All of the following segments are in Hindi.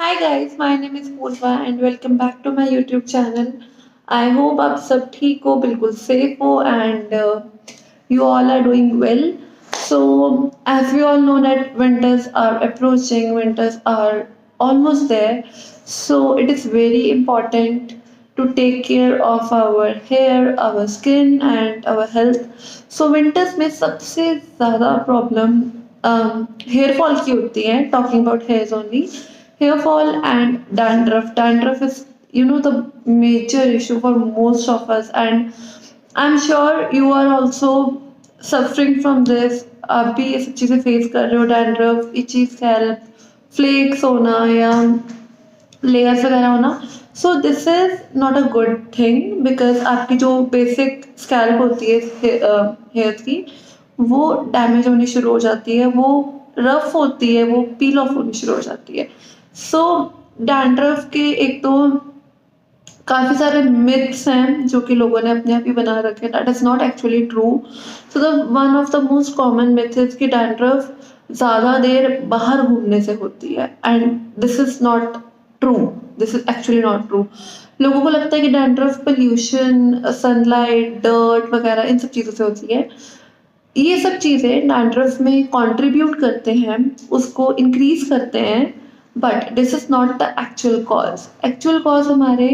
Hi guys, my name is Purva and welcome back to my YouTube channel. I hope आप सब ठीक हो, बिल्कुल safe हो and you all are doing well. So as we all know that winters are approaching, winters are almost there. So it is very important to take care of our hair, our skin and our health. So winters में सबसे ज़्यादा problem hair fall की होती है. Talking about hairs only. Hair fall and dandruff. Dandruff is, the major issue for most of us, and I'm sure you are also suffering from this. आप भी ये सब चीज़ें फेस कर रहे हो, डैंड्रफ, इची स्कैल्प, फ्लेक्स होना या लेयर्स वगैरह होना. So this is not a good thing because आपकी जो बेसिक स्कैल्प होती है हेयर की वो डैमेज होनी शुरू हो जाती है, वो रफ होती है, वो पील ऑफ होनी शुरू हो जाती है. सो डैंड्रफ के एक तो काफ़ी सारे मिथ्स हैं जो कि लोगों ने अपने आप ही बना रखे हैं. That is not actually true. So the one of the most common myth is कि डैंड्रफ ज़्यादा देर बाहर घूमने से होती है and this is not true. This is actually not true. लोगों को लगता है कि डैंड्रफ पोल्यूशन, सनलाइट, डर्ट वगैरह इन सब चीज़ों से होती है. ये सब चीज़ें डैंड्रफ में कंट्रीब्यूट करते हैं, उसको इंक्रीज करते हैं, but this is not the actual cause. Actual cause हमारे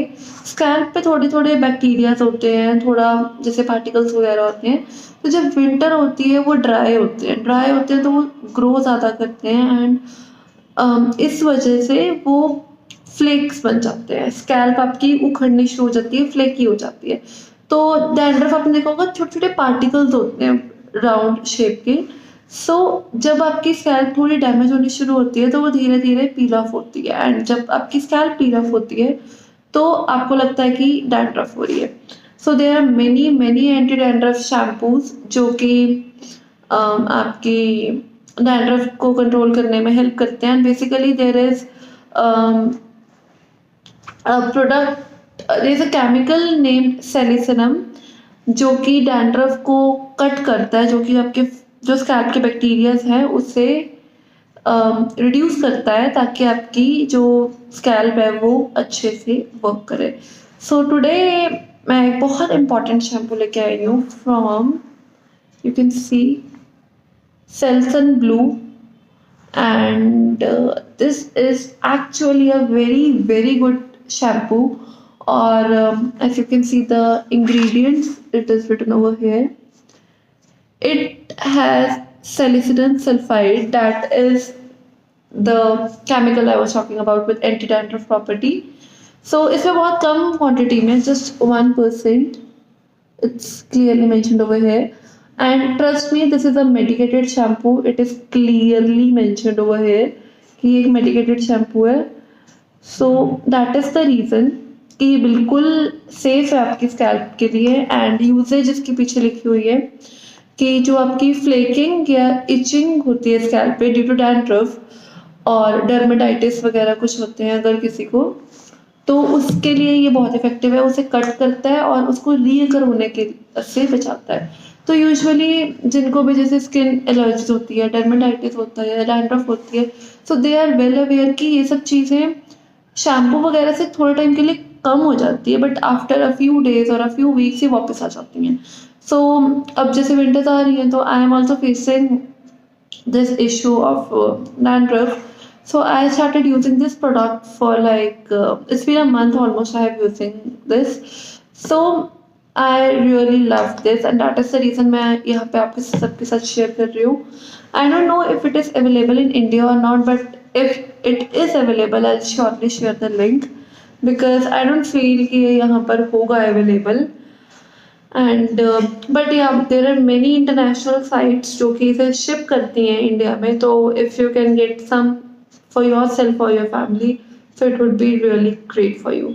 स्कैल्प पे थोड़े थोड़े बैक्टीरियाज होते हैं, थोड़ा जैसे पार्टिकल्स वगैरह होते हैं. तो जब विंटर होती है वो ड्राई होते हैं तो वो ग्रो ज़्यादा करते हैं एंड इस वजह से वो फ्लेक्स बन जाते हैं. स्कैल्प आपकी उखड़नी शुरू हो जाती है, फ्लेकी हो जाती है. तो डैंड्रफ आपने देखा होगा छोटे छोटे पार्टिकल्स होते हैं राउंड शेप के. सो जब आपकी स्कैल्प थोड़ी डैमेज होनी शुरू होती है तो वो धीरे धीरे पील ऑफ होती है एंड जब आपकी स्कैल्प पील ऑफ होती है तो आपको लगता है कि डैंड्रफ हो रही है. So there are many many anti dandruff shampoos जो कि आपकी डैंड्रफ को कंट्रोल करने में हेल्प करते हैं. Basically there is product, there is a chemical named salicinum जो कि डैंड्रफ को कट करता है, जो कि आपके जो स्कैल्प के बैक्टीरियाज हैं उससे रिड्यूस करता है ताकि आपकी जो स्कैल्प है वो अच्छे से वर्क करे. सो टुडे मैं एक बहुत इंपॉर्टेंट शैम्पू लेके आई हूँ from, you can see, Selsun blue and this is actually a very good shampoo. Or as you can see the ingredients, it is written over here. It has salicylate sulfide, that is the chemical I was talking about with anti-dandruff property. So इसमें बहुत कम quantity में, just 1%, it's clearly mentioned over here. And trust me, this is a medicated shampoo. It is clearly mentioned over here कि ये एक medicated shampoo है. So that is the reason कि ये बिल्कुल सेफ है आपकी स्कैल्प के लिए. एंड यूजेज इसके पीछे लिखी हुई है कि जो आपकी फ्लेकिंग या इचिंग होती है स्कैल्प पे ड्यू टू डैंड्रफ और डर्मेटाइटिस वगैरह कुछ होते हैं अगर किसी को, तो उसके लिए ये बहुत इफेक्टिव है. उसे कट करता है और उसको रीअकर होने के से बचाता है. तो यूजुअली जिनको भी जैसे स्किन एलर्जीज होती है, डर्मेटाइटिस होता है, डैंड्रफ होती है, सो दे आर वेल अवेयर कि ये सब चीज़ें शैम्पू वगैरह से थोड़े टाइम के लिए कम हो जाती है, but after a few days और अ फ्यू वीक्स ये वापस आ जाती हैं. सो अब जैसे विंटर्स आ रही हैं तो I am also facing this issue of dandruff. So I started using this product for like it's been a month almost I have using this. So I really love this and that is the reason मैं यहाँ पे आपके सबके साथ share कर रही हूँ. I don't know if it is available in India or not, but if it is available I'll surely share the link because I don't feel कि ये यहाँ पर होगा available. एंड बट या there are many international sites जो कि इसे शिप करती हैं इंडिया में. तो if you can get some for yourself or your family, so it would be really great for you.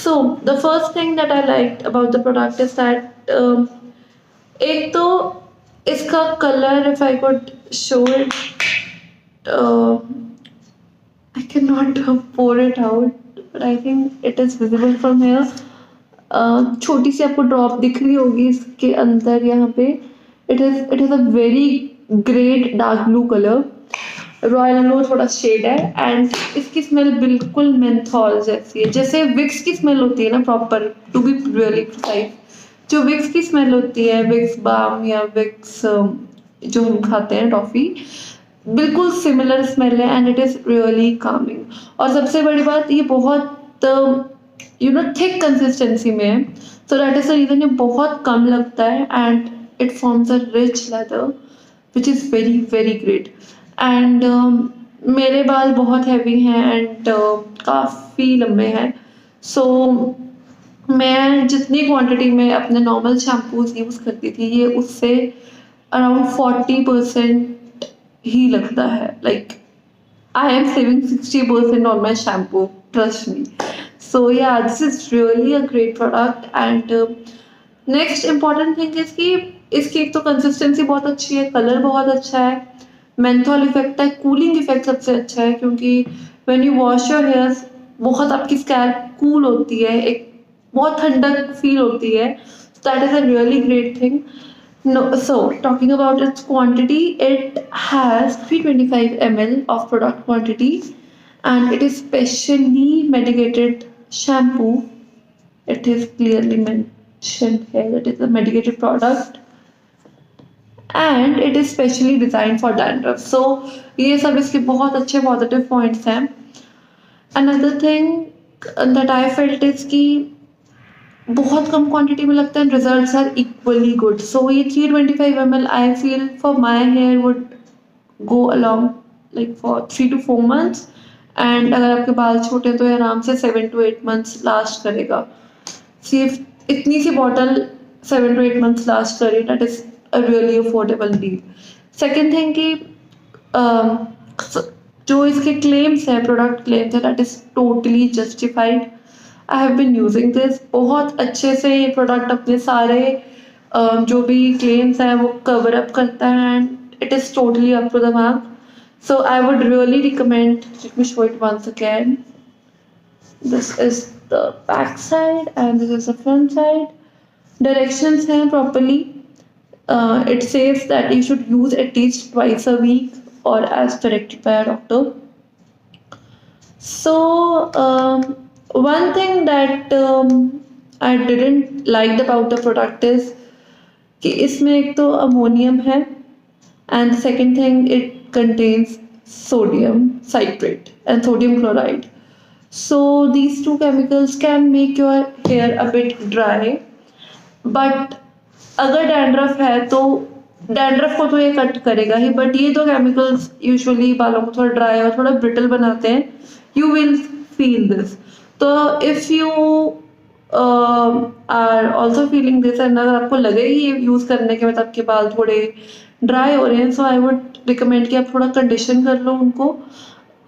So the first thing that I like about the product is that एक तो इसका colour, if I could show it, I can not pour it out, but I think it is visible from here. छोटी सी आपको ड्रॉप दिख रही होगी इसके अंदर यहाँ पे. It is a very great dark blue colour royal glow थोड़ा शेड है एंड इसकी स्मेल बिल्कुल मेंथॉल जैसी है, जैसे विक्स की स्मेल होती है ना proper, to be really precise, जो विक्स की स्मेल होती है, विक्स बाम या विक्स जो हम खाते हैं टॉफी, बिल्कुल सिमिलर स्मेल है and it is really Kameng. और सबसे बड़ी बात, ये बहुत थिक कंसिस्टेंसी में है, so that is the reason ये बहुत कम लगता है and it forms a rich lather which is very very great. And मेरे बाल बहुत हैवी हैं एंड काफ़ी लंबे हैं, सो मैं जितनी क्वांटिटी में अपने नॉर्मल शैम्पूज यूज़ करती थी, ये उससे अराउंड 40% ही लगता है। Like I am saving 60% on my shampoo, trust me. So yeah, this is really a great product. And next important thing is कि इसकी एक तो कंसिस्टेंसी बहुत अच्छी है, कलर बहुत अच्छा है, मेंथॉल इफेक्ट है, कूलिंग इफेक्ट सबसे अच्छा है क्योंकि when you wash your hairs बहुत आपकी स्कैल्प कूल होती है, एक बहुत ठंडक फील होती है, that is a really great thing. No, so talking about its quantity, it has 325 ml of product quantity and it is specially medicated shampoo. It is clearly mentioned here that it is a medicated product and it is specially designed for dandruff. So ये सब इसके बहुत अच्छे positive points हैं. Another thing that I felt is कि बहुत कम क्वांटिटी में लगता है, रिजल्ट्स आर इक्वली गुड। सो ये 325 ml I feel for my here would go along like for 3 to 4 months and अगर आपके बाल छोटे तो ये आराम से 7 to 8 months लास्ट करेगा। सिर्फ इतनी सी बॉटल 7 to 8 months लास्ट करे, that is a really affordable deal. Second thing कि जो इसके क्लेम्स हैं, प्रोडक्ट क्लेम्स है, that is totally justified. I have been using this, बहुत अच्छे से ये प्रोडक्ट अपने सारे जो भी क्लेम्स हैं वो कवर अप करता है and it is totally up to the mark. So I would really recommend, let me show it once again, this is the back side and this is the front side. Directions हैं properly, it says that you should use at least twice a week or as directed by a doctor. So one thing that I didn't like about the product is कि इसमें एक तो अमोनियम है and the second thing it contains sodium citrate and sodium chloride. So these two chemicals can make your hair a bit dry, but अगर डैंड्रफ है तो डैंड्रफ को तो ये कट करेगा ही, बट ये दो केमिकल्स यूजुअली बालों को थोड़ा ड्राई और थोड़ा ब्रिटल बनाते हैं, यू विल फील दिस। तो if you are also feeling this and अगर आपको लगे ही ये यूज़ करने के बाद आपके बाल थोड़े ड्राई हो रहे हैं, सो आई वुड रिकमेंड कि आप थोड़ा कंडीशन कर लो उनको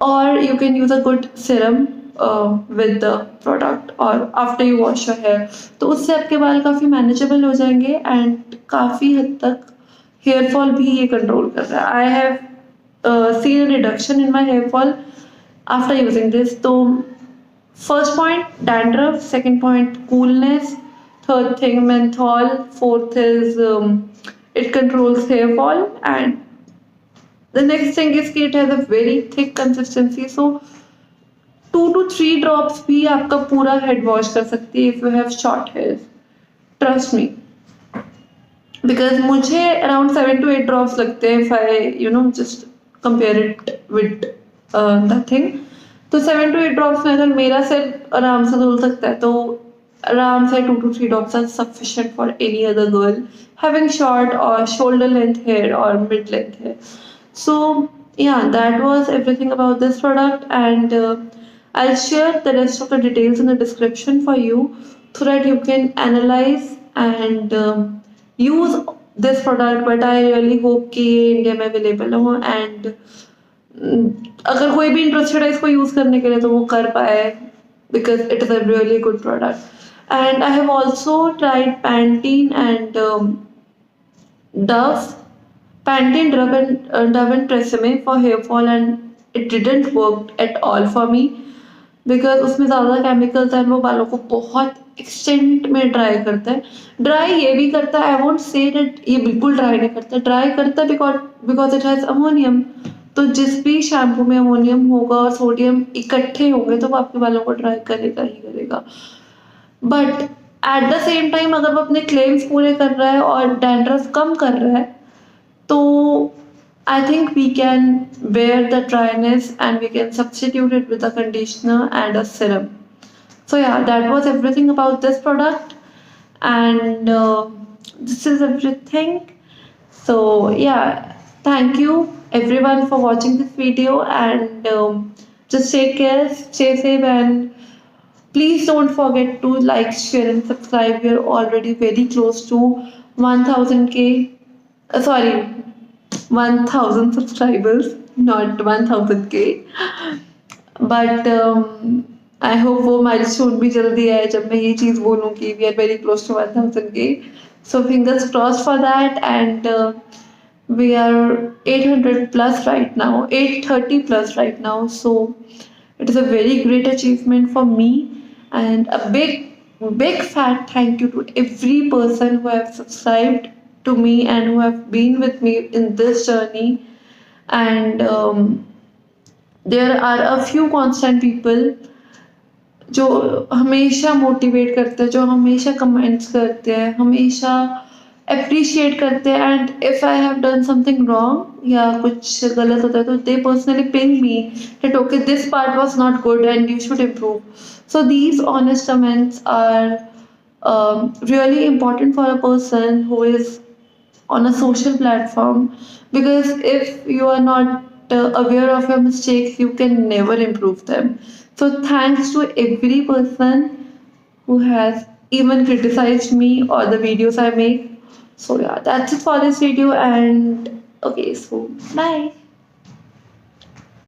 और you can use a good Siram with the product or after you wash your hair, तो उससे आपके बाल काफ़ी मैनेजेबल हो जाएंगे एंड काफ़ी हद तक हेयर फॉल भी ये कंट्रोल कर रहा है। I have seen reduction in my hair fall after using this. तो first point dandruff, second point coolness, third thing menthol, fourth is it controls hair fall and the next thing is कि it has a very thick consistency. So 2 to 3 drops भी आपका पूरा हेड वॉश कर सकती है if you have short hair, trust me, because मुझे अराउंड 7 to 8 drops लगते हैं if I just compare it with the thing. तो 7 to 8 drops में अगर मेरा सिर आराम से धुल सकता है तो आराम से 2 to 3 drops are sufficient for any other girl having short or shoulder length hair or mid length hair. So yeah, that was everything about this product and I'll share the rest of the details in the description for you so that you can analyze and use this product, but I really hope कि ये इंडिया में अवेलेबल हो एंड अगर कोई भी इंटरेस्टेड है इसको यूज़ करने के लिए तो वो कर पाए because it is a really good product. And I have also tried Pantene and Dove and Tresemme for hair fall and it didn't work at all for me because उसमें ज़्यादा केमिकल्स हैं, वो बालों को बहुत एक्सटेंट में ड्राई करता है। ड्राई ये भी करता है, आई वोंट से दैट ये बिल्कुल ड्राई नहीं करता, ड्राई करता है बिकॉज इट हैज़ अमोनियम, तो जिस भी शैम्पू में अमोनियम होगा और सोडियम इकट्ठे होंगे तो वो आपके बालों को ड्राई करेगा ही करेगा। But at the same time अगर वो अपने क्लेम्स पूरे कर रहा है और डैंड्रफ कम कर रहा है, तो I think we can bear the dryness and we can substitute it with a conditioner and a serum. So yeah, that was everything about this product, and this is everything. So yeah, thank you everyone for watching this video, and just take care, stay safe, and please don't forget to like, share, and subscribe. We are already very close to 1000k. Sorry, 1000 subscribers, not 1000k. But I hope वो माइलस्टोन भी जल्दी आए जब मैं ये चीज़ बोलूँ कि we are very close to 1000k. So fingers cross for that, and we are 800 plus right now, 830 plus right now. So it is a very great achievement for me, and a big fat thank you to every person who have subscribed to me and who have been with me in this journey. And there are a few constant people जो हमेशा मोटिवेट करते हैं, जो हमेशा कमेंट्स करते हैं, हमेशा अप्रिशिएट करते हैं, and if I have done something wrong या कुछ गलत होता है तो they personally ping me that okay this part was not good and you should improve. So these honest comments are really important for a person who is on a social platform, because if you are not aware of your mistakes, you can never improve them. So thanks to every person who has even criticized me or the videos I make. So yeah, that's it for this video, and okay, so bye.